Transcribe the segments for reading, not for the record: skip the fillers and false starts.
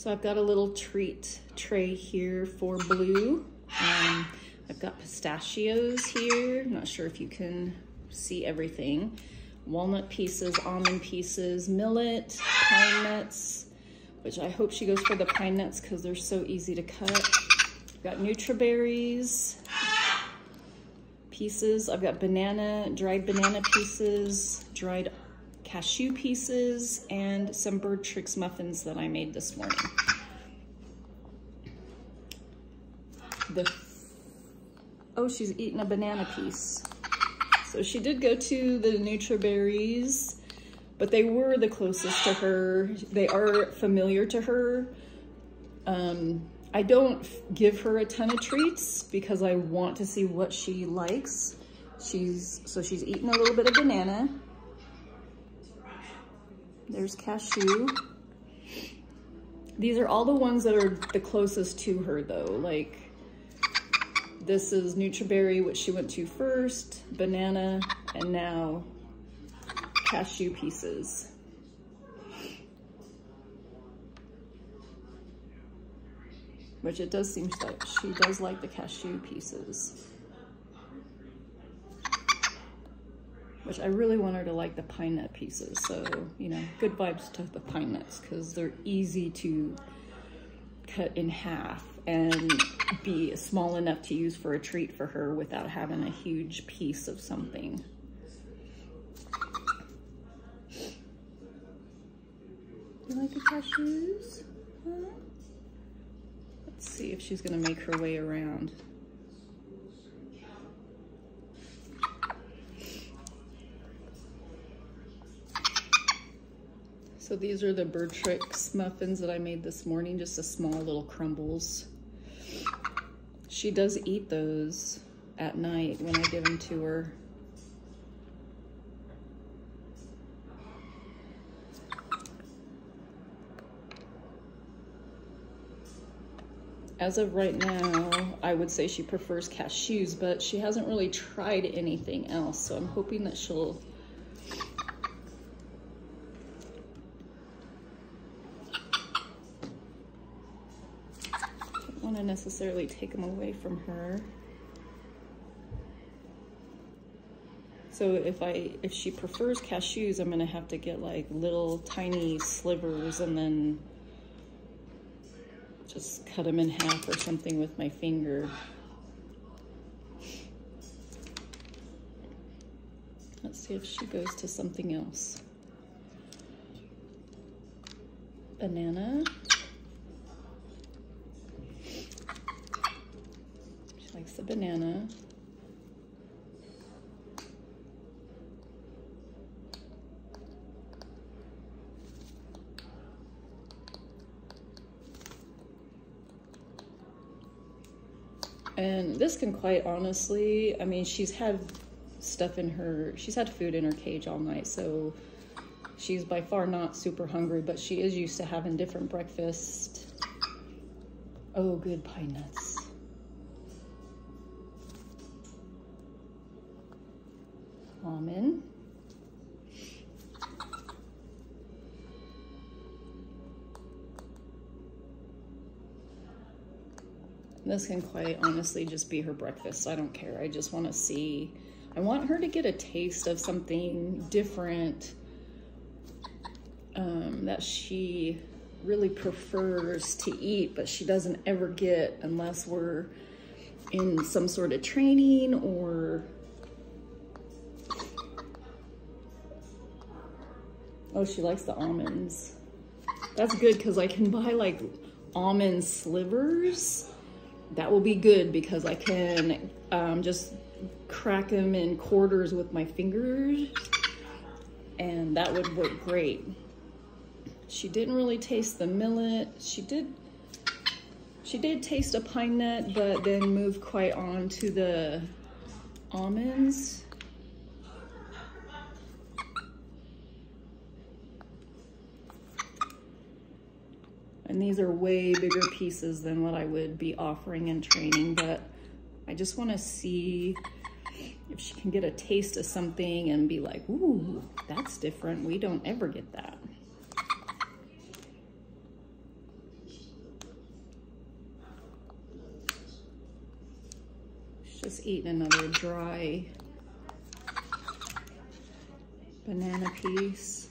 So I've got a little treat tray here for Blue. I've got pistachios here. I'm not sure if you can see everything. Walnut pieces, almond pieces, millet, pine nuts, which I hope she goes for the pine nuts because they're so easy to cut. I've got NutriBerries pieces. I've got dried banana pieces, dried cashew pieces, and some Bird Tricks muffins that I made this morning. Oh, she's eating a banana piece. So she did go to the NutriBerries, but they were the closest to her. They are familiar to her. I don't give her a ton of treats because I want to see what she likes. So she's eating a little bit of banana. There's cashew. These are all the ones that are the closest to her though. Like this is NutriBerry, which she went to first, banana, and now cashew pieces. Which it does seem like she does like the cashew pieces. Which I really want her to like the pine nut pieces. So, you know, good vibes to the pine nuts because they're easy to cut in half and be small enough to use for a treat for her without having a huge piece of something. You like the cashews? Huh? Let's see if she's gonna make her way around. So these are the Bird Tricks muffins that I made this morning, just a small little crumbles. She does eat those at night when I give them to her. As of right now, I would say she prefers cashews, but she hasn't really tried anything else, so I'm hoping that she'll want to necessarily take them away from her. So if she prefers cashews, I'm gonna have to get like little tiny slivers and then just cut them in half or something with my finger. Let's see if she goes to something else. Banana. Likes the banana. And this can quite honestly, I mean, she's had food in her cage all night, so she's by far not super hungry, but she is used to having different breakfast. Oh, good pine nuts. Almond. This can quite honestly just be her breakfast. I don't care. I just want to see, I want her to get a taste of something different that she really prefers to eat, but she doesn't ever get unless we're in some sort of training or oh, she likes the almonds. That's good because I can buy like almond slivers. That will be good because I can just crack them in quarters with my fingers and that would work great. She didn't really taste the millet. She did taste a pine nut, but then moved quite on to the almonds. And these are way bigger pieces than what I would be offering in training, but I just want to see if she can get a taste of something and be like, ooh, that's different. We don't ever get that. Just eating another dry banana piece.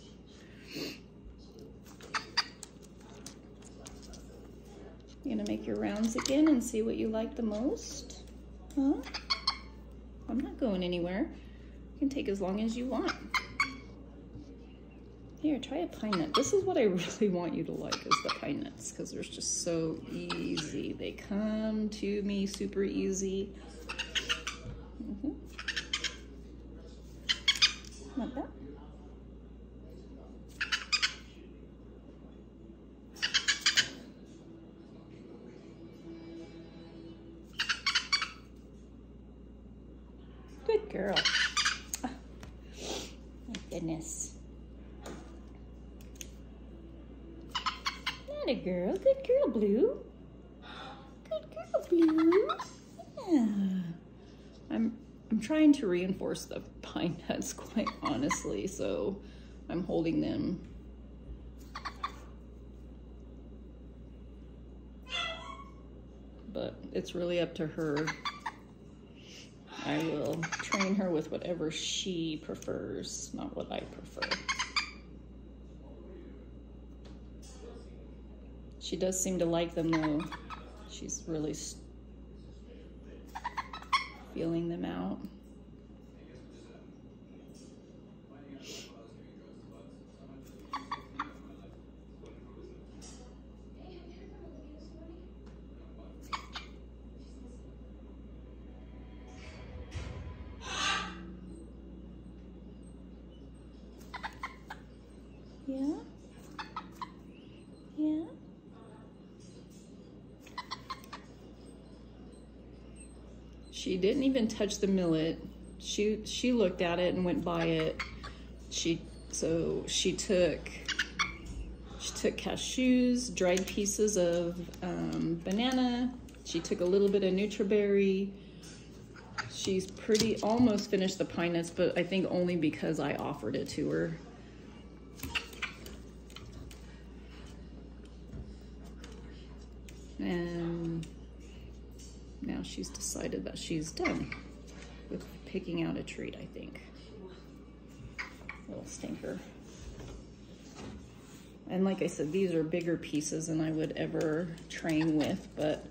You gonna make your rounds again and see what you like the most? Huh? I'm not going anywhere. You can take as long as you want. Here, try a pine nut. This is what I really want you to like, is the pine nuts, because they're just so easy. They come to me super easy. Not bad. Good girl. Oh, my goodness. Not a girl. Good girl, Blue. Good girl, Blue. Yeah. I'm trying to reinforce the pine nuts, quite honestly, so I'm holding them. But it's really up to her. I will train her with whatever she prefers, not what I prefer. She does seem to like them though. She's really feeling them out. Yeah? Yeah? She didn't even touch the millet. She looked at it and went by it. She took cashews, dried pieces of banana. She took a little bit of Nutriberry. She's almost finished the pine nuts, but I think only because I offered it to her. And now she's decided that she's done with picking out a treat, I think. Little stinker. And like I said, these are bigger pieces than I would ever train with, but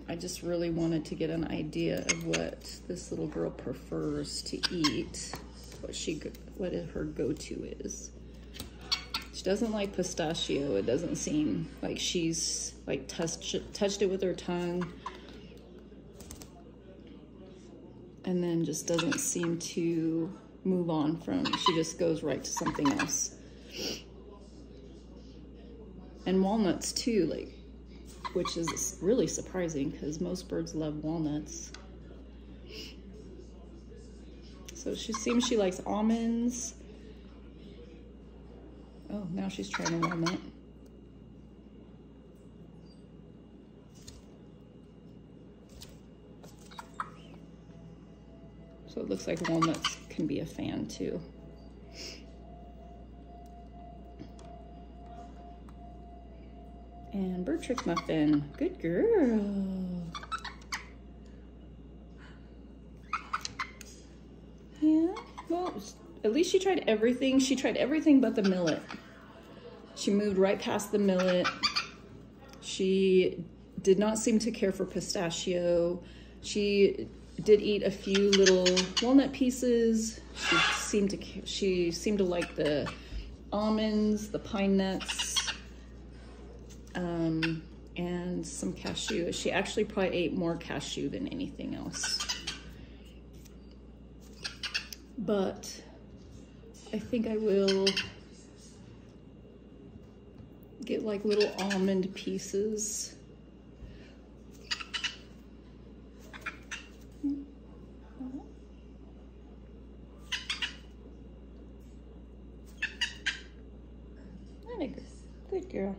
I just really wanted to get an idea of what this little girl prefers to eat, what her go-to is. She doesn't like pistachio. It doesn't seem like she's like touched it with her tongue, and then just doesn't seem to move on from. She just goes right to something else. And walnuts too, like, which is really surprising because most birds love walnuts. So she seems she likes almonds. Oh, now she's trying a walnut. So it looks like walnuts can be a fan too. And Bird Trick Muffin, good girl. Yeah, well, at least she tried everything. She tried everything but the millet. She moved right past the millet. She did not seem to care for pistachio. She did eat a few little walnut pieces. She seemed to like the almonds, the pine nuts, and some cashew. She actually probably ate more cashew than anything else. But I think I will get like little almond pieces. Good girl.